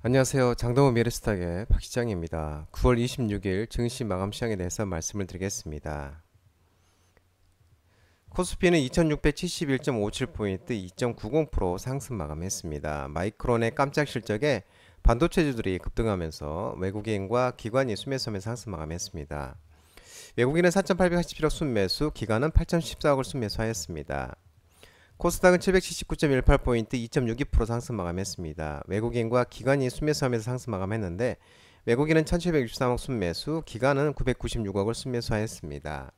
안녕하세요. 장동호 미래스탁의 박 시장입니다. 9월 26일 증시 마감 시장에 대해서 말씀을 드리겠습니다. 코스피는 2671.57포인트 2.90% 상승 마감했습니다. 마이크론의 깜짝 실적에 반도체주들이 급등하면서 외국인과 기관이 순매수하면서 상승 마감했습니다. 외국인은 4,887억 순매수, 기관은 8,014억을 순매수하였습니다. 코스닥은 779.18포인트 2.62% 상승 마감했습니다. 외국인과 기관이 순매수하면서 상승 마감했는데 외국인은 1763억 순매수, 기관은 996억을 순매수하였습니다.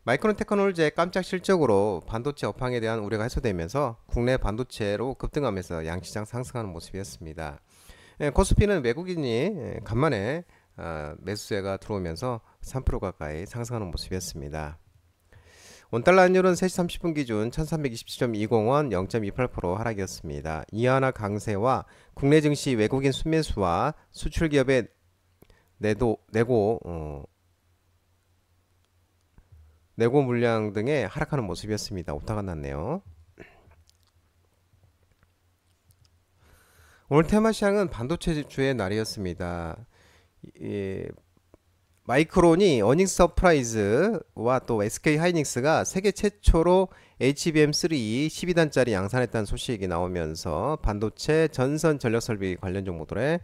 마이크론 테크놀지의 깜짝 실적으로 반도체 업황에 대한 우려가 해소되면서 국내 반도체로 급등하면서 양시장 상승하는 모습이었습니다. 코스피는 외국인이 간만에 매수세가 들어오면서 3% 가까이 상승하는 모습이었습니다. 원달러 환율은 3시 30분 기준 1327.20원 0.28% 하락이었습니다. 이하나 강세와 국내 증시 외국인 순매수와 수출 기업의 내고 물량 등의 하락하는 모습이었습니다. 오타가 났네요. 오늘 테마 시장은 반도체주의 날이었습니다. 마이크론이 어닝 서프라이즈와 또 SK 하이닉스가 세계 최초로 HBM3 12단짜리 양산했다는 소식이 나오면서 반도체 전선 전력 설비 관련 종목들의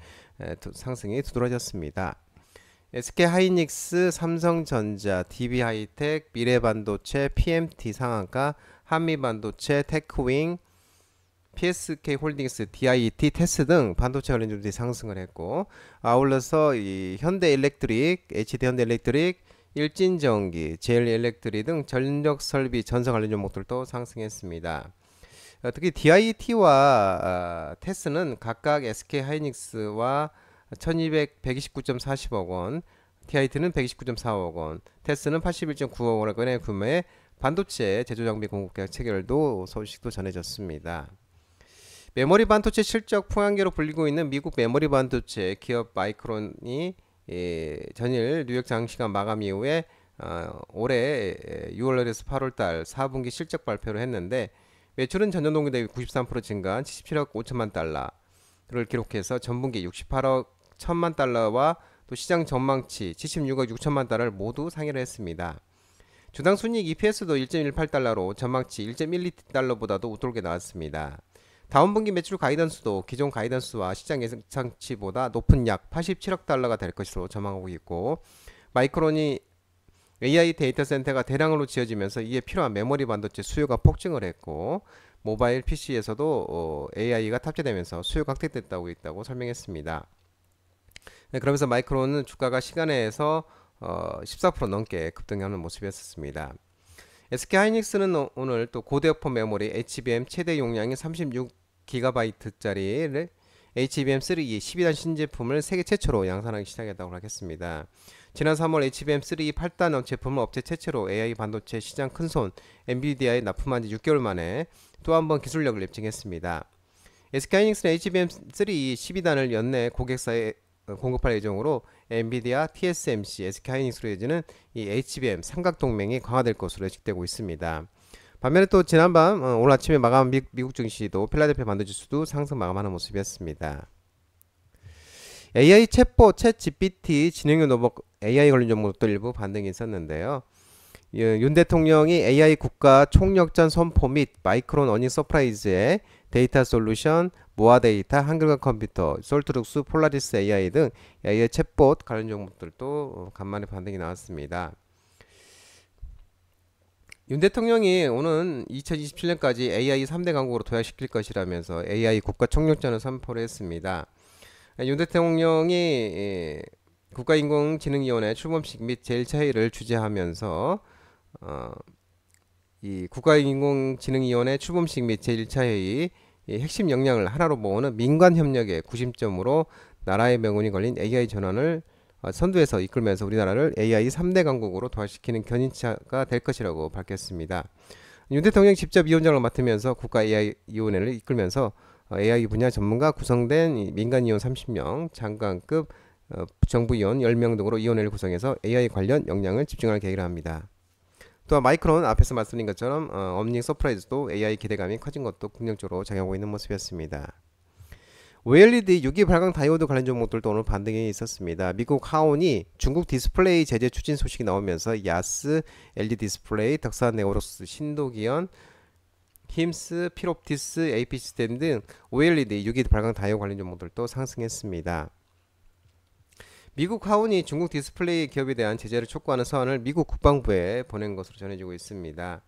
상승이 두드러졌습니다. SK 하이닉스, 삼성전자, DB하이텍, 미래반도체, PMT 상한가, 한미반도체, 테크윙, PSK 홀딩스, DIT, 테스 등 반도체 관련주들이 상승을 했고, 아울러서 이 현대일렉트릭, HD 현대일렉트릭, 일진전기, JL엘렉트릭 등 전력 설비 전선 관련 종목들도 상승했습니다. 특히 DIT와 테스는 각각 SK 하이닉스와 1,229.40억 원, DIT는 129.45억 원, 테스는 81.9억 원의 규모의 반도체 제조 장비 공급 계약 체결도 소식도 전해졌습니다. 메모리 반도체 실적 풍한계로 불리고 있는 미국 메모리 반도체 기업 마이크론이 전일 뉴욕 장시간 마감 이후에 올해 6월에서 8월달 4분기 실적 발표를 했는데 매출은 전년 동기 대비 93% 증가한 77억 5천만 달러를 기록해서 전분기 68억 1천만 달러와 또 시장 전망치 76억 6천만 달러를 모두 상회를 했습니다. 주당 순이익 EPS도 1.18달러로 전망치 1.12달러보다도 우뚝게 나왔습니다. 다음 분기 매출 가이던스도 기존 가이던스와 시장 예상치보다 높은 약 87억 달러가 될 것으로 전망하고 있고, 마이크론이 AI 데이터 센터가 대량으로 지어지면서 이에 필요한 메모리 반도체 수요가 폭증을 했고, 모바일 PC에서도 AI가 탑재되면서 수요가 확대됐다고 설명했습니다. 네, 그러면서 마이크론은 주가가 시간에서 14% 넘게 급등하는 모습이었습니다. SK하이닉스는 오늘 또 고대역폭 메모리 HBM 최대 용량이 36GB짜리를 HBM3 12단 신제품을 세계 최초로 양산하기 시작했다고 하겠습니다. 지난 3월 HBM3 8단 제품을 업체 최초로 AI 반도체 시장 큰손 엔비디아에 납품한 지 6개월 만에 또 한 번 기술력을 입증했습니다. SK하이닉스는 HBM3 12단을 연내 고객사에 공급할 예정으로 엔비디아, TSMC, SK하이닉스로 이어지는 이 HBM 삼각동맹이 강화될 것으로 예측되고 있습니다. 반면에 또 지난밤 오늘 아침에 마감 미국 증시도 필라델피아 반도지수도 상승 마감하는 모습이었습니다. AI 챗봇, 챗GPT, 지능형 로봇 AI 관련 종목도 일부 반등이 있었는데요. 윤 대통령이 AI 국가 총력전 선포 및 마이크론 어닝 서프라이즈의 데이터 솔루션, 모아 데이터, 한글과 컴퓨터, 솔트룩스, 폴라리스 AI 등 AI 챗봇 관련 종목들도 간만에 반등이 나왔습니다. 윤 대통령이 오는 2027년까지 AI 3대 강국으로 도약시킬 것이라면서 AI 국가 총력전을 선포를 했습니다. 윤 대통령이 국가인공지능위원회 출범식 및 제1차 회의를 주재하면서 이 국가인공지능위원회 출범식 및 제1차 회의 핵심 역량을 하나로 모으는 민관협력의 구심점으로 나라의 명운이 걸린 AI 전환을 선두에서 이끌면서 우리나라를 AI 3대 강국으로 도약시키는 견인차가 될 것이라고 밝혔습니다. 윤 대통령이 직접 위원장을 맡으면서 국가 AI위원회를 이끌면서 AI 분야 전문가 구성된 민간위원 30명, 장관급 정부위원 10명 등으로 위원회를 구성해서 AI 관련 역량을 집중할 계획을 합니다. 또한 마이크론 앞에서 말씀드린 것처럼 어닝 서프라이즈도 AI 기대감이 커진 것도 긍정적으로 작용하고 있는 모습이었습니다. OLED 6기 발광 다이오드 관련 종목들도 오늘 반등이 있었습니다. 미국 하온이 중국 디스플레이 제재 추진 소식이 나오면서 야스, LG 디스플레이, 덕산 네오로스, 신도기현, 힘스, 필옵티스, AP시스템 등 OLED 6기 발광 다이오드 관련 종목들도 상승했습니다. 미국 하온이 중국 디스플레이 기업에 대한 제재를 촉구하는 서한을 미국 국방부에 보낸 것으로 전해지고 있습니다.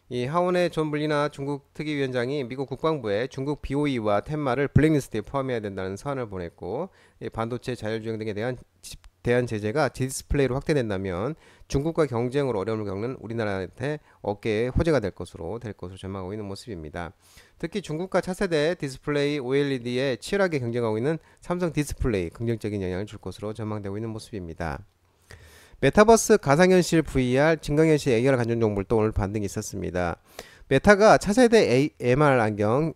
이 하원의 존 블리나 중국 특위위원장이 미국 국방부에 중국 BOE와 텐마를 블랙리스트에 포함해야 된다는 서한을 보냈고, 반도체 자율주행 등에 대한 제재가 디스플레이로 확대된다면 중국과 경쟁으로 어려움을 겪는 우리나라한테 어깨에 호재가 될 것으로 전망하고 있는 모습입니다. 특히 중국과 차세대 디스플레이 OLED에 치열하게 경쟁하고 있는 삼성 디스플레이 긍정적인 영향을 줄 것으로 전망되고 있는 모습입니다. 메타버스, 가상현실, VR, 증강현실, AR 관련 종목도 오늘 반등이 있었습니다. 메타가 차세대 MR 안경,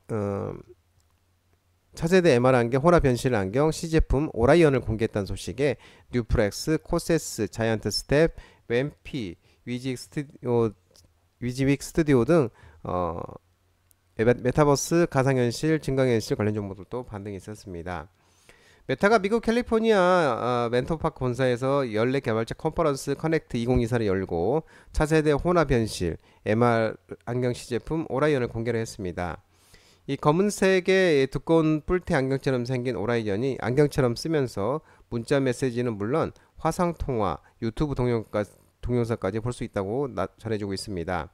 혼합 현실 안경 시제품 오라이언을 공개했다는 소식에 뉴프렉스, 코세스, 자이언트 스텝, 웬피, 위지윅 스튜디오 등 메타버스, 가상현실, 증강현실 관련 종목들도 반등이 있었습니다. 메타가 미국 캘리포니아 멘토파크 본사에서 연례 개발자 컨퍼런스 커넥트 2024를 열고 차세대 혼합현실 MR 안경 시제품 오라이언을 공개를 했습니다. 이 검은색의 두꺼운 뿔테 안경처럼 생긴 오라이언이 안경처럼 쓰면서 문자 메시지는 물론 화상통화, 유튜브 동영상까지 볼 수 있다고 전해지고 있습니다.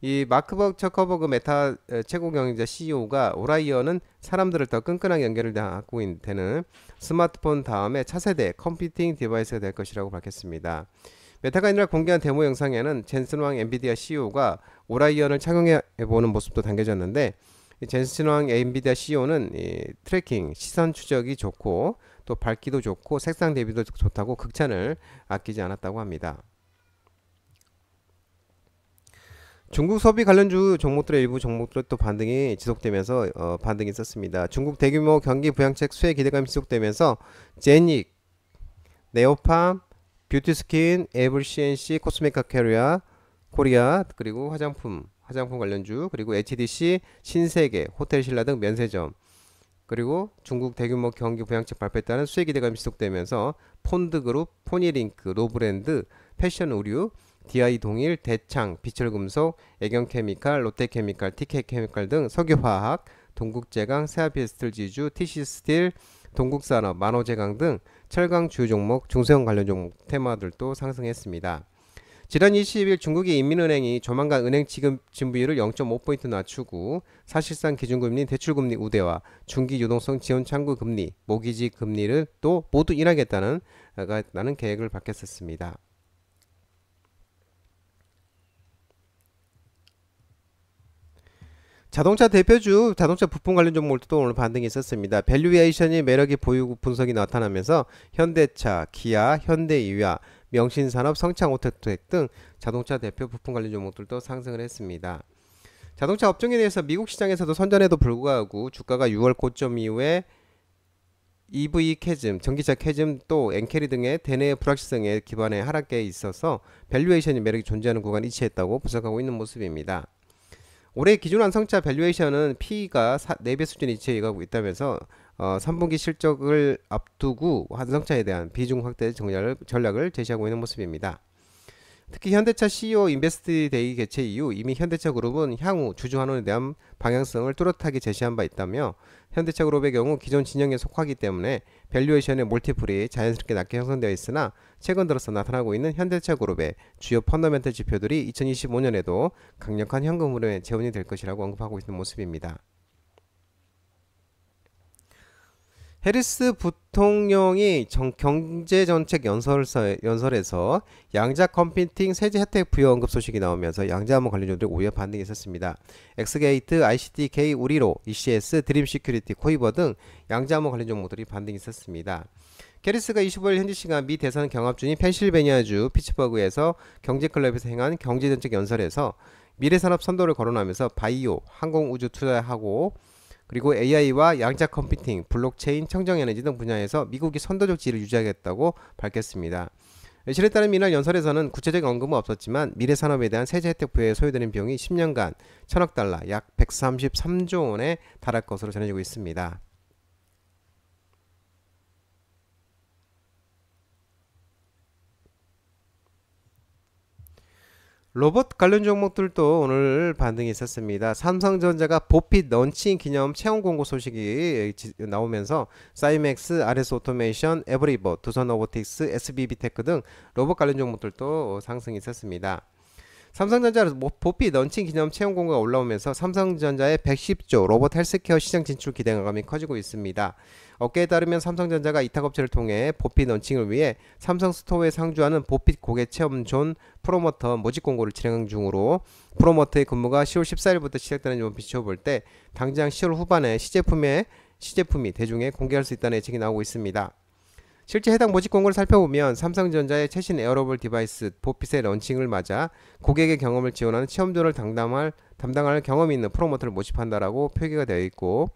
이 마크 저커버그 메타 최고 경영자 CEO가 오라이언은 사람들을 더 끈끈하게 연결을 하고 되는 스마트폰 다음에 차세대 컴퓨팅 디바이스가 될 것이라고 밝혔습니다. 메타가 이날 공개한 데모 영상에는 젠슨 왕 엔비디아 CEO가 오라이언을 착용해보는 모습도 담겨졌는데, 젠슨 왕 엔비디아 CEO는 트래킹, 시선 추적이 좋고 또 밝기도 좋고 색상 대비도 좋다고 극찬을 아끼지 않았다고 합니다. 중국 소비 관련주 종목들의 일부 종목들은 또 반등이 지속되면서 반등이 있었습니다. 중국 대규모 경기 부양책 수혜 기대감이 지속되면서 제닉, 네오팜, 뷰티스킨, 에블 CNC, 코스메카 코리아, 그리고 화장품 관련주, 그리고 HDC, 신세계, 호텔신라 등 면세점, 그리고 중국 대규모 경기 부양책 발표했다는 수혜 기대감이 지속되면서 폰드그룹, 포니링크, 로브랜드, 패션 의류, DI 동일, 대창, 비철금속, 애경케미칼, 롯데케미칼, TK케미칼 등 석유화학, 동국제강, 세아피스틀지주, TC스틸, 동국산업, 만호제강 등 철강 주요 종목, 중소형 관련 종목 테마들도 상승했습니다. 지난 20일 중국의 인민은행이 조만간 은행 지급 진부율을 0.5포인트 낮추고 사실상 기준금리, 대출금리 우대와 중기 유동성 지원 창구 금리, 모기지 금리를 또 모두 인하겠다는 계획을 밝혔었습니다. 자동차 대표주 자동차 부품 관련 종목들도 오늘 반등이 있었습니다. 밸류에이션이 매력이 보이고 분석이 나타나면서 현대차, 기아, 현대이와, 명신산업, 성창오토텍 등 자동차 대표 부품 관련 종목들도 상승을 했습니다. 자동차 업종에 대해서 미국 시장에서도 선전에도 불구하고 주가가 6월 고점 이후에 EV 캐즘, 전기차 캐즘 또 엔캐리 등의 대내 불확실성에 기반의 하락에 있어서 밸류에이션이 매력이 존재하는 구간이 이치했다고 분석하고 있는 모습입니다. 올해 기준 완성차 밸류에이션은 P가 4배 수준에 이치해가고 있다면서 3분기 실적을 앞두고 완성차에 대한 비중 확대 전략을 제시하고 있는 모습입니다. 특히 현대차 CEO 인베스트 데이 개최 이후 이미 현대차 그룹은 향후 주주 환원에 대한 방향성을 뚜렷하게 제시한 바 있다며, 현대차 그룹의 경우 기존 진영에 속하기 때문에 밸류에이션의 몰티플이 자연스럽게 낮게 형성되어 있으나 최근 들어서 나타나고 있는 현대차 그룹의 주요 펀더멘털 지표들이 2025년에도 강력한 현금 흐름의 재원이 될 것이라고 언급하고 있는 모습입니다. 해리스 부통령이 경제정책 연설에서 양자 컴퓨팅 세제 혜택 부여 언급 소식이 나오면서 양자암호 관련주들이 오히려 반등이 있었습니다. 엑스게이트, ICDK, 우리로, ECS, 드림시큐리티, 코이버 등 양자암호 관련 종목들이 반등이 있었습니다. 캐리스가 25일 현지 시간 미 대선 경합 중인 펜실베니아주 피츠버그에서 경제클럽에서 행한 경제정책 연설에서 미래산업 선도를 거론하면서 바이오, 항공우주 투자하고 그리고 AI와 양자 컴퓨팅, 블록체인, 청정에너지 등 분야에서 미국이 선도적 지위를 유지하겠다고 밝혔습니다. 실에 따른 이날 연설에서는 구체적인 언급은 없었지만 미래 산업에 대한 세제 혜택 부여에 소요되는 비용이 10년간 1000억 달러, 약 133조 원에 달할 것으로 전해지고 있습니다. 로봇 관련 종목들도 오늘 반등이 있었습니다. 삼성전자가 보핏 런칭 기념 채용 공고 소식이 나오면서 사이맥스, RS 오토메이션, 에브리버, 두산 로보틱스, SBB테크 등 로봇 관련 종목들도 상승이 있었습니다. 삼성전자 보핏 런칭 기념 채용 공고가 올라오면서 삼성전자의 110조 로봇 헬스케어 시장 진출 기대감이 커지고 있습니다. 업계에 따르면 삼성전자가 이탁업체를 통해 보핏 런칭을 위해 삼성 스토어에 상주하는 보핏 고객 체험 존 프로모터 모집 공고를 진행 중으로 프로모터의 근무가 10월 14일부터 시작되는 점을 비춰볼 때 당장 10월 후반에 시제품이 대중에 공개할 수 있다는 예측이 나오고 있습니다. 실제 해당 모집 공고를 살펴보면 삼성전자의 최신 에어러블 디바이스 보핏의 런칭을 맞아 고객의 경험을 지원하는 체험존을 담당할 경험이 있는 프로모터를 모집한다라고 표기가 되어 있고,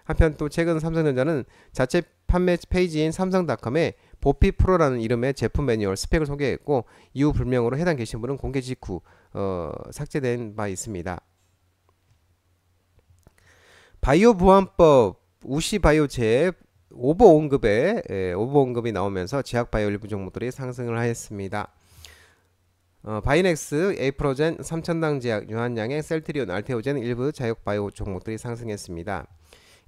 한편 또 최근 삼성전자는 자체 판매 페이지인 삼성닷컴에 보핏 프로라는 이름의 제품 매뉴얼 스펙을 소개했고, 이후 불명으로 해당 게시물은 공개 직후 삭제된 바 있습니다. 바이오 보안법 우시바이오체의 오버 언급이 나오면서 제약바이오 일부 종목들이 상승을 하였습니다. 바이넥스, 에이프로젠, 삼천당 제약, 유한양행, 셀트리온, 알테오젠 일부 제약바이오 종목들이 상승했습니다.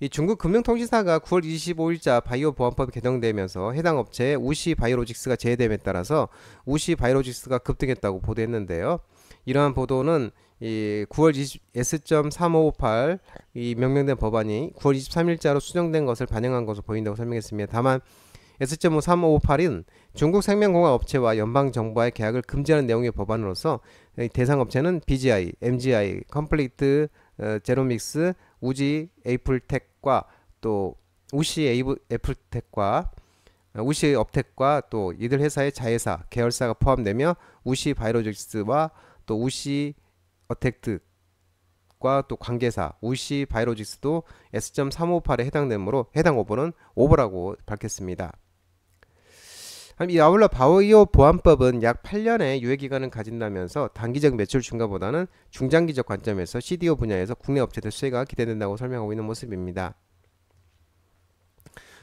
이 중국 금융통신사가 9월 25일자 바이오 보안법이 개정되면서 해당 업체에 우시바이오로직스가 제외됨에 따라서 우시바이오로직스가 급등했다고 보도했는데요. 이러한 보도는 이 9월 20 S.3558 이 명명된 법안이 9월 23일자로 수정된 것을 반영한 것으로 보인다고 설명했습니다. 다만 S.3558은 중국 생명공학 업체와 연방정부와의 계약을 금지하는 내용의 법안으로서 대상 업체는 BGI, MGI, 컴플리트 제로믹스, 우지 에이플텍과 또 우시 애플텍과 우시 업텍과 또 이들 회사의 자회사, 계열사가 포함되며 우시 바이오로직스와 또 우시 어텍트과 또 관계사 우시 바이오로직스도 S.358에 해당되므로 해당 오버는 오버라고 밝혔습니다. 이 아울러 바이오 보안법은 약 8년의 유예기간을 가진다면서 단기적 매출 증가보다는 중장기적 관점에서 CDO 분야에서 국내 업체들 수혜가 기대된다고 설명하고 있는 모습입니다.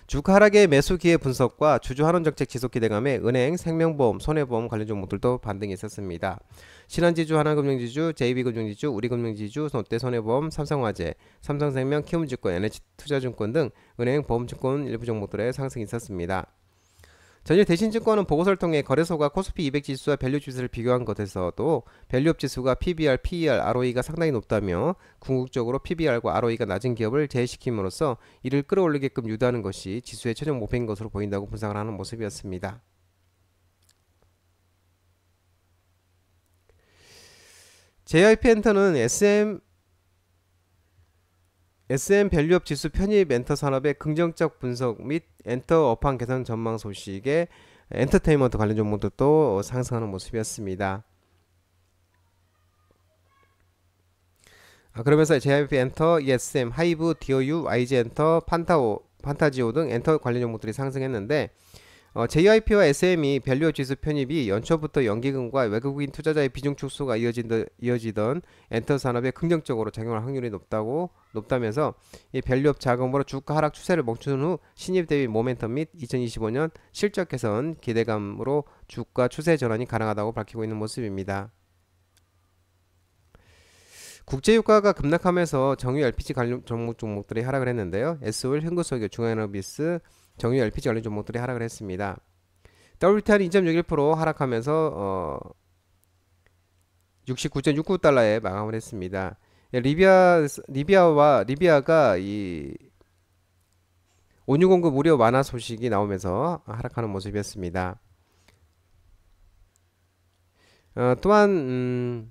주가 하락의 매수 기회 분석과 주주 환원 정책 지속 기대감에 은행, 생명보험, 손해보험 관련 종목들도 반등이 있었습니다. 신한지주, 하나금융지주, JB금융지주, 우리금융지주, 롯데손해보험, 삼성화재, 삼성생명, 키움증권, NH투자증권 등 은행, 보험증권 일부 종목들의 상승이 있었습니다. 전일 대신증권은 보고서를 통해 거래소가 코스피 200 지수와 밸류 지수를 비교한 것에서도 밸류업 지수가 PBR, PER, ROE가 상당히 높다며 궁극적으로 PBR과 ROE가 낮은 기업을 제외시킴으로써 이를 끌어올리게끔 유도하는 것이 지수의 최종 목표인 것으로 보인다고 분석을 하는 모습이었습니다. JYP엔터는 SM 밸류업 지수 편입 엔터 산업의 긍정적 분석 및 엔터 업황 개선 전망 소식에 엔터테인먼트 관련 종목들도 상승하는 모습이었습니다. 그러면서 JYP 엔터, ESM, 하이브, DOU, YG 엔터, 판타지오 등 엔터 관련 종목들이 상승했는데 JYP와 SM이 밸류업 지수 편입이 연초부터 연기금과 외국인 투자자의 비중 축소가 이어지던 엔터 산업에 긍정적으로 작용할 확률이 높다면서 이 밸류업 자금으로 주가 하락 추세를 멈춘 후 신입 대비 모멘텀 및 2025년 실적 개선 기대감으로 주가 추세 전환이 가능하다고 밝히고 있는 모습입니다. 국제유가가 급락하면서 정유 LPG 관련 종목들이 하락을 했는데요. SO일, 흥국석유, 중앙에너비스, 정유 LPG 관련 종목들이 하락을 했습니다. WTI는 2.61% 하락하면서 69.69달러에 마감을 했습니다. 리비아가 이 온유 공급 우려 완화 소식이 나오면서 하락하는 모습이었습니다. 또한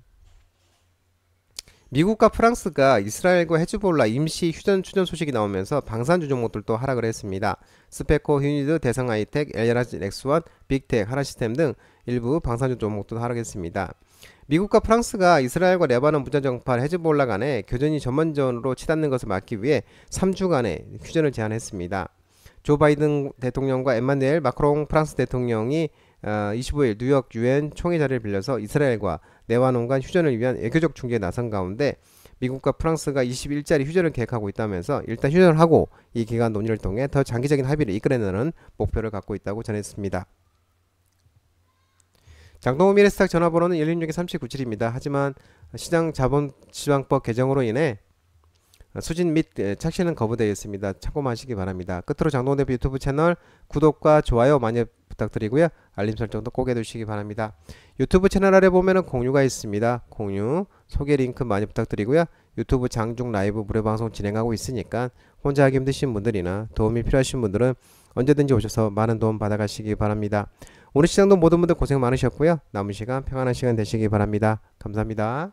미국과 프랑스가 이스라엘과 헤즈볼라 임시 휴전 추전 소식이 나오면서 방산주 종목들도 하락을 했습니다. 스페코, 휴니드, 대성하이텍, 엘야라지, 넥스원, 빅텍, 하나시스템 등 일부 방산주 종목도 하락했습니다. 미국과 프랑스가 이스라엘과 레바논 무전정팔 헤즈볼라 간에 교전이 전면전으로 치닫는 것을 막기 위해 3주간의 휴전을 제안했습니다. 조 바이든 대통령과 엠마누엘 마크롱 프랑스 대통령이 25일 뉴욕 유엔 총회 자리를 빌려서 이스라엘과 레바논 간 휴전을 위한 외교적 중재에 나선 가운데 미국과 프랑스가 20일짜리 휴전을 계획하고 있다면서 일단 휴전을 하고 이 기간 논의를 통해 더 장기적인 합의를 이끌어내는 목표를 갖고 있다고 전했습니다. 장동호 미래스탁 전화번호는 116-3797입니다. 하지만 시장 자본시장법 개정으로 인해 수진 및 착신은 거부되어 있습니다. 참고하시기 바랍니다. 끝으로 장동호 대표 유튜브 채널 구독과 좋아요 많이 부탁드리고요. 알림 설정도 꼭 해두시기 바랍니다. 유튜브 채널 아래 보면은 공유가 있습니다. 공유, 소개 링크 많이 부탁드리고요. 유튜브 장중 라이브 무료 방송 진행하고 있으니까 혼자 하기 힘드신 분들이나 도움이 필요하신 분들은 언제든지 오셔서 많은 도움 받아가시기 바랍니다. 오늘 시장도 모든 분들 고생 많으셨고요. 남은 시간 평안한 시간 되시기 바랍니다. 감사합니다.